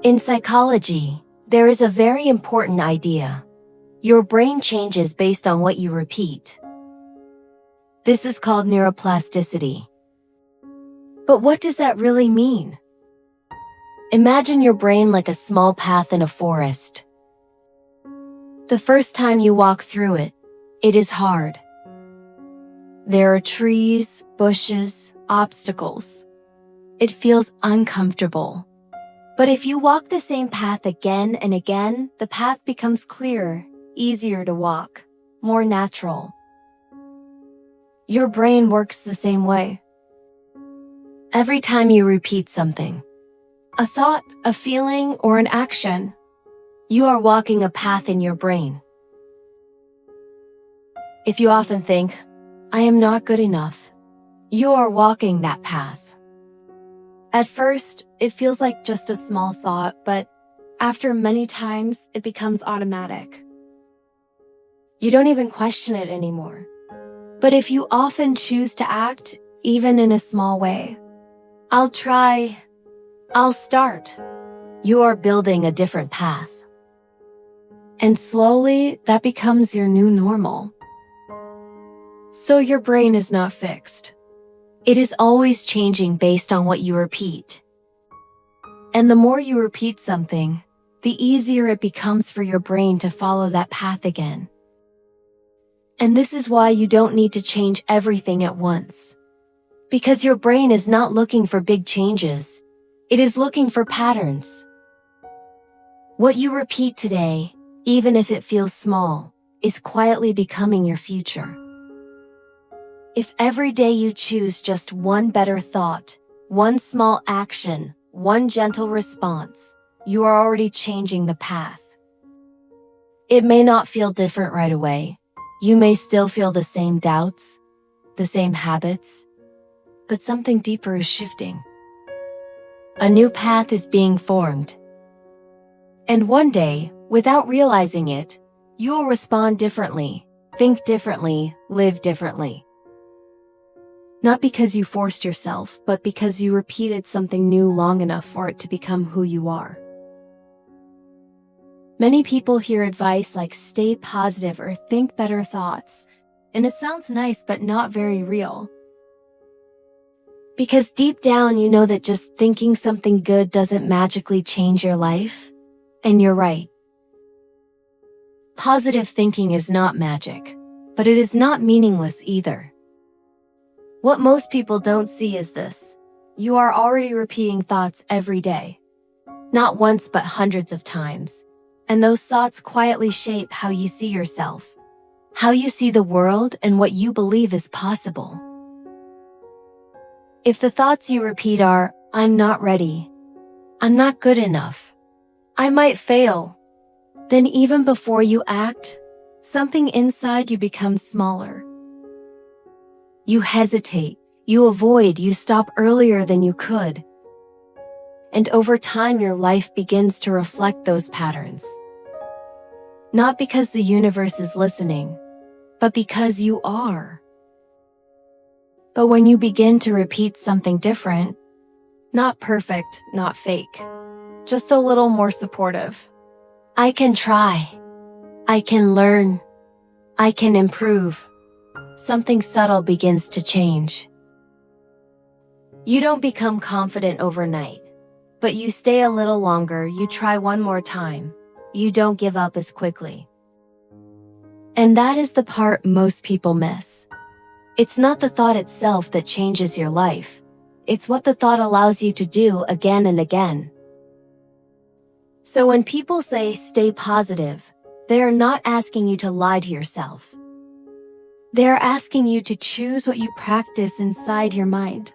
In psychology, there is a very important idea. Your brain changes based on what you repeat. This is called neuroplasticity. But what does that really mean? Imagine your brain like a small path in a forest. The first time you walk through it, it is hard. There are trees, bushes, obstacles. It feels uncomfortable. But if you walk the same path again and again, the path becomes clearer, easier to walk, more natural. Your brain works the same way. Every time you repeat something, a thought, a feeling, or an action, you are walking a path in your brain. If you often think, I am not good enough, you are walking that path. At first, it feels like just a small thought, but after many times, it becomes automatic. You don't even question it anymore. But if you often choose to act, even in a small way, I'll try, I'll start, you are building a different path. And slowly, that becomes your new normal. So your brain is not fixed. It is always changing based on what you repeat. And the more you repeat something, the easier it becomes for your brain to follow that path again. And this is why you don't need to change everything at once. Because your brain is not looking for big changes. It is looking for patterns. What you repeat today, even if it feels small, is quietly becoming your future. If every day you choose just one better thought, one small action, one gentle response, you are already changing the path. It may not feel different right away. You may still feel the same doubts, the same habits, but something deeper is shifting. A new path is being formed. And one day, without realizing it, you will respond differently, think differently, live differently. Not because you forced yourself, but because you repeated something new long enough for it to become who you are. Many people hear advice like stay positive or think better thoughts, and it sounds nice but not very real. Because deep down you know that just thinking something good doesn't magically change your life, and you're right. Positive thinking is not magic, but it is not meaningless either. What most people don't see is this. You are already repeating thoughts every day. Not once but hundreds of times. And those thoughts quietly shape how you see yourself, how you see the world, and what you believe is possible. If the thoughts you repeat are, I'm not ready, I'm not good enough, I might fail, then even before you act, something inside you becomes smaller. You hesitate, you avoid, you stop earlier than you could. And over time your life begins to reflect those patterns. Not because the universe is listening, but because you are. But when you begin to repeat something different, not perfect, not fake, just a little more supportive. I can try. I can learn. I can improve. Something subtle begins to change. You don't become confident overnight, but you stay a little longer, you try one more time. You don't give up as quickly. And that is the part most people miss. It's not the thought itself that changes your life. It's what the thought allows you to do again and again. So when people say stay positive, they are not asking you to lie to yourself. They are asking you to choose what you practice inside your mind.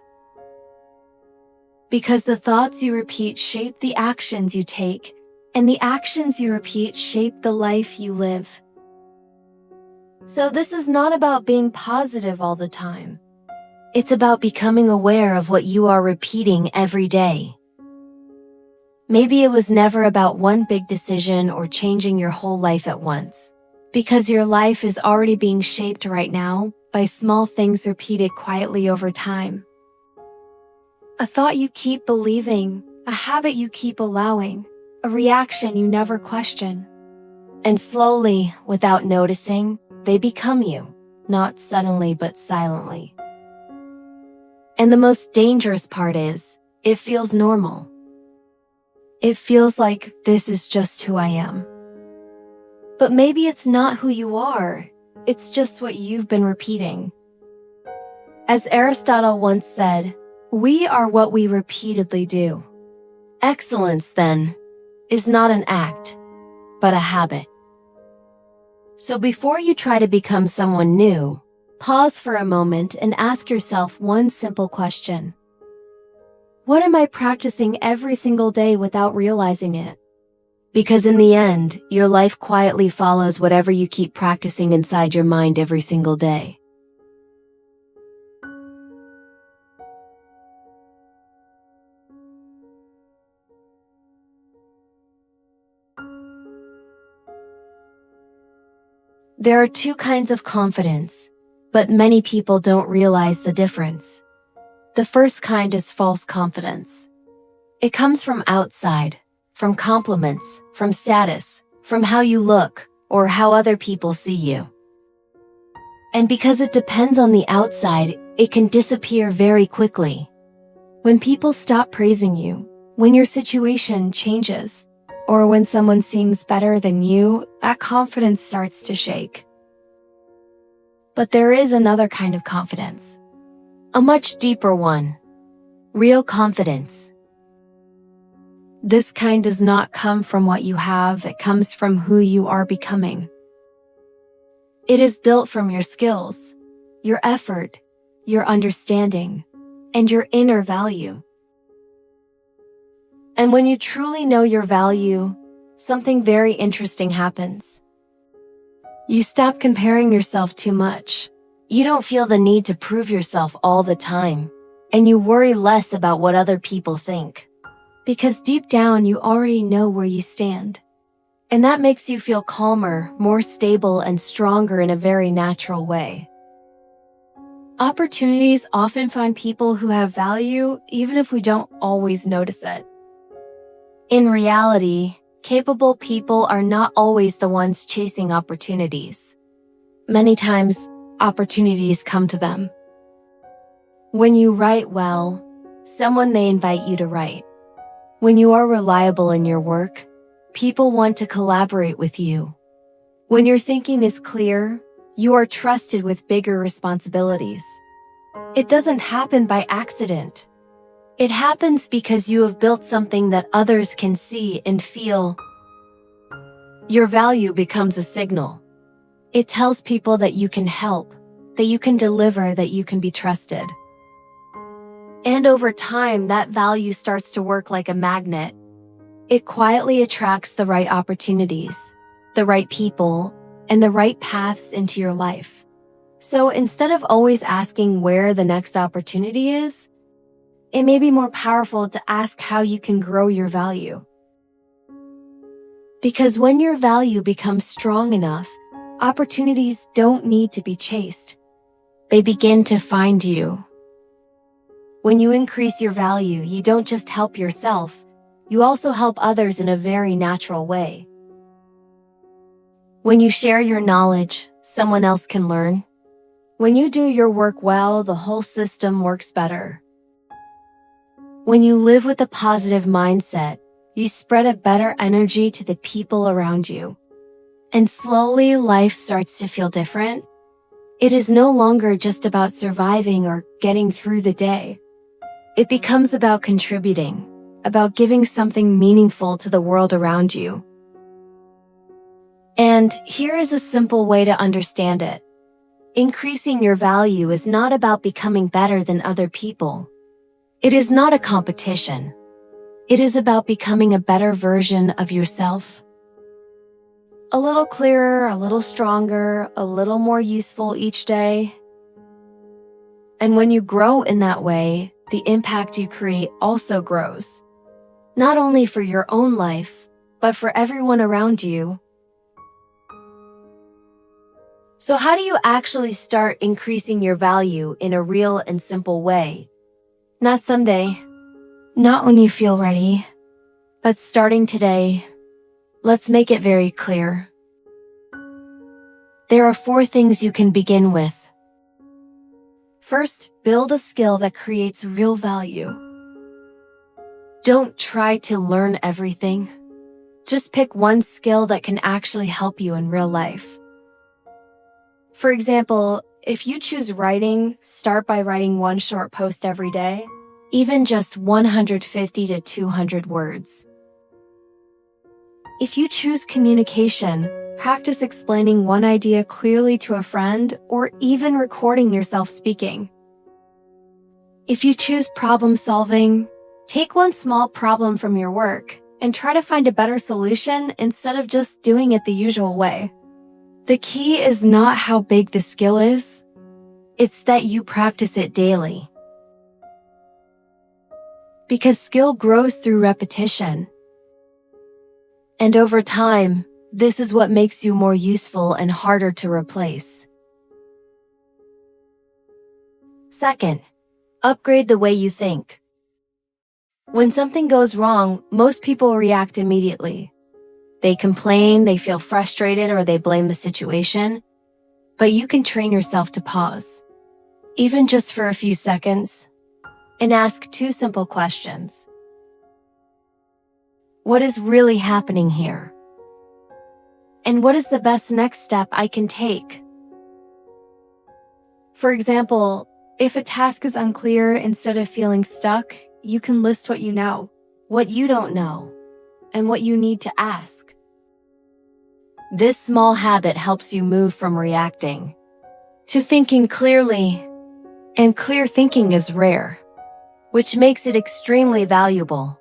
Because the thoughts you repeat shape the actions you take, and the actions you repeat shape the life you live. So this is not about being positive all the time. It's about becoming aware of what you are repeating every day. Maybe it was never about one big decision or changing your whole life at once, because your life is already being shaped right now by small things repeated quietly over time. A thought you keep believing, a habit you keep allowing, a reaction you never question. And slowly, without noticing, they become you, not suddenly but silently. And the most dangerous part is, it feels normal. It feels like this is just who I am. But maybe it's not who you are, it's just what you've been repeating. As Aristotle once said, we are what we repeatedly do. Excellence, then, is not an act, but a habit. So before you try to become someone new, pause for a moment and ask yourself one simple question. What am I practicing every single day without realizing it? Because in the end, your life quietly follows whatever you keep practicing inside your mind every single day. There are two kinds of confidence, but many people don't realize the difference. The first kind is false confidence. It comes from outside, from compliments, from status, from how you look, or how other people see you. And because it depends on the outside, it can disappear very quickly. When people stop praising you, when your situation changes, or when someone seems better than you, that confidence starts to shake. But there is another kind of confidence. A much deeper one. Real confidence. This kind does not come from what you have, it comes from who you are becoming. It is built from your skills, your effort, your understanding, and your inner value. And when you truly know your value, something very interesting happens. You stop comparing yourself too much. You don't feel the need to prove yourself all the time, and you worry less about what other people think. Because deep down, you already know where you stand. And that makes you feel calmer, more stable, and stronger in a very natural way. Opportunities often find people who have value, even if we don't always notice it. In reality, capable people are not always the ones chasing opportunities. Many times, opportunities come to them. When you write well, someone may invite you to write. When you are reliable in your work, people want to collaborate with you. When your thinking is clear, you are trusted with bigger responsibilities. It doesn't happen by accident. It happens because you have built something that others can see and feel. Your value becomes a signal. It tells people that you can help, that you can deliver, that you can be trusted. And over time, that value starts to work like a magnet. It quietly attracts the right opportunities, the right people, and the right paths into your life. So instead of always asking where the next opportunity is, it may be more powerful to ask how you can grow your value. Because when your value becomes strong enough, Opportunities don't need to be chased. They begin to find you. When you increase your value, you don't just help yourself, you also help others in a very natural way. When you share your knowledge, someone else can learn. When you do your work well, the whole system works better. When you live with a positive mindset, you spread a better energy to the people around you. And slowly, life starts to feel different. It is no longer just about surviving or getting through the day. It becomes about contributing, about giving something meaningful to the world around you. And here is a simple way to understand it. Increasing your value is not about becoming better than other people. It is not a competition. It is about becoming a better version of yourself. A little clearer, a little stronger, a little more useful each day. And when you grow in that way, the impact you create also grows. Not only for your own life, but for everyone around you. So how do you actually start increasing your value in a real and simple way? Not someday, not when you feel ready, but starting today. Let's make it very clear. There are 4 things you can begin with. First, build a skill that creates real value. Don't try to learn everything. Just pick one skill that can actually help you in real life. For example, if you choose writing, start by writing 1 short post every day, even just 150 to 200 words. If you choose communication, practice explaining one idea clearly to a friend or even recording yourself speaking. If you choose problem solving, take one small problem from your work and try to find a better solution instead of just doing it the usual way. The key is not how big the skill is, it's that you practice it daily. Because skill grows through repetition. And over time, this is what makes you more useful and harder to replace. Second, upgrade the way you think. When something goes wrong, most people react immediately. They complain, they feel frustrated, or they blame the situation. But you can train yourself to pause, even just for a few seconds, and ask 2 simple questions. What is really happening here? And what is the best next step I can take? For example, if a task is unclear, instead of feeling stuck, you can list what you know, what you don't know, and what you need to ask. This small habit helps you move from reacting to thinking clearly, and clear thinking is rare, which makes it extremely valuable.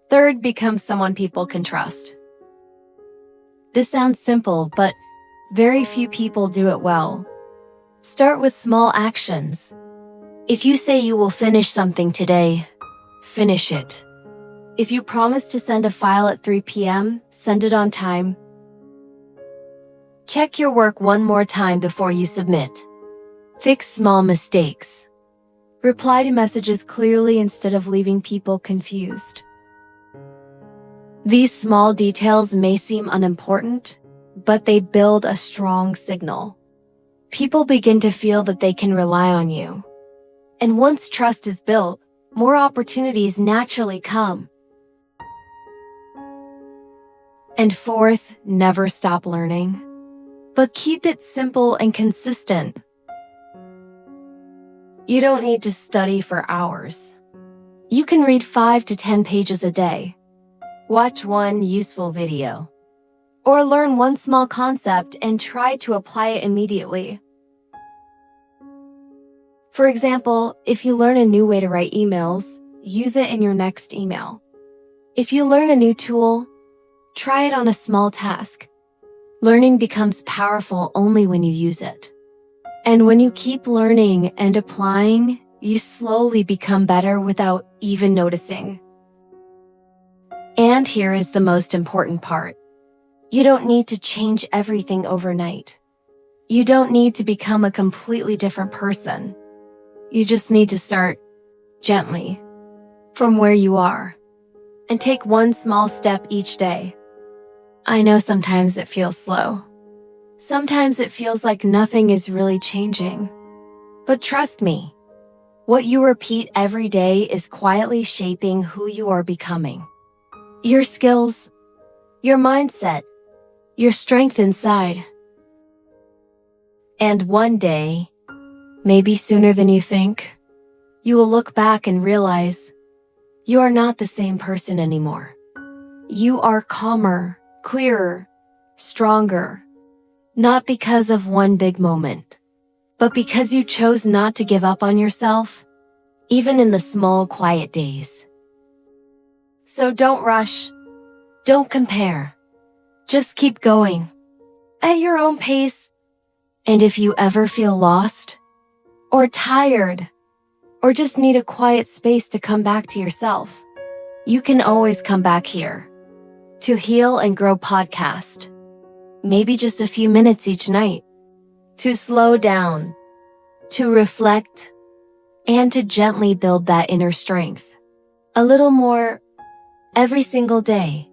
Third, become someone people can trust. This sounds simple, but very few people do it well. Start with small actions. If you say you will finish something today, finish it. If you promise to send a file at 3 p.m., send it on time. Check your work one more time before you submit. Fix small mistakes. Reply to messages clearly instead of leaving people confused. These small details may seem unimportant, but they build a strong signal. People begin to feel that they can rely on you. And once trust is built, more opportunities naturally come. And fourth, never stop learning. But keep it simple and consistent. You don't need to study for hours. You can read 5 to 10 pages a day. Watch one useful video. Or learn one small concept and try to apply it immediately. For example, if you learn a new way to write emails, use it in your next email. If you learn a new tool, try it on a small task. Learning becomes powerful only when you use it. And when you keep learning and applying, you slowly become better without even noticing. And here is the most important part. You don't need to change everything overnight. You don't need to become a completely different person. You just need to start gently from where you are and take one small step each day. I know sometimes it feels slow. Sometimes it feels like nothing is really changing. But trust me, what you repeat every day is quietly shaping who you are becoming. Your skills, your mindset, your strength inside. And one day, maybe sooner than you think, you will look back and realize you are not the same person anymore. You are calmer, clearer, stronger, not because of one big moment, but because you chose not to give up on yourself, even in the small, quiet days. So don't rush, don't compare, just keep going at your own pace. And if you ever feel lost, or tired, or just need a quiet space to come back to yourself, you can always come back here to Heal and Grow podcast. Maybe just a few minutes each night to slow down, to reflect, and to gently build that inner strength a little more every single day.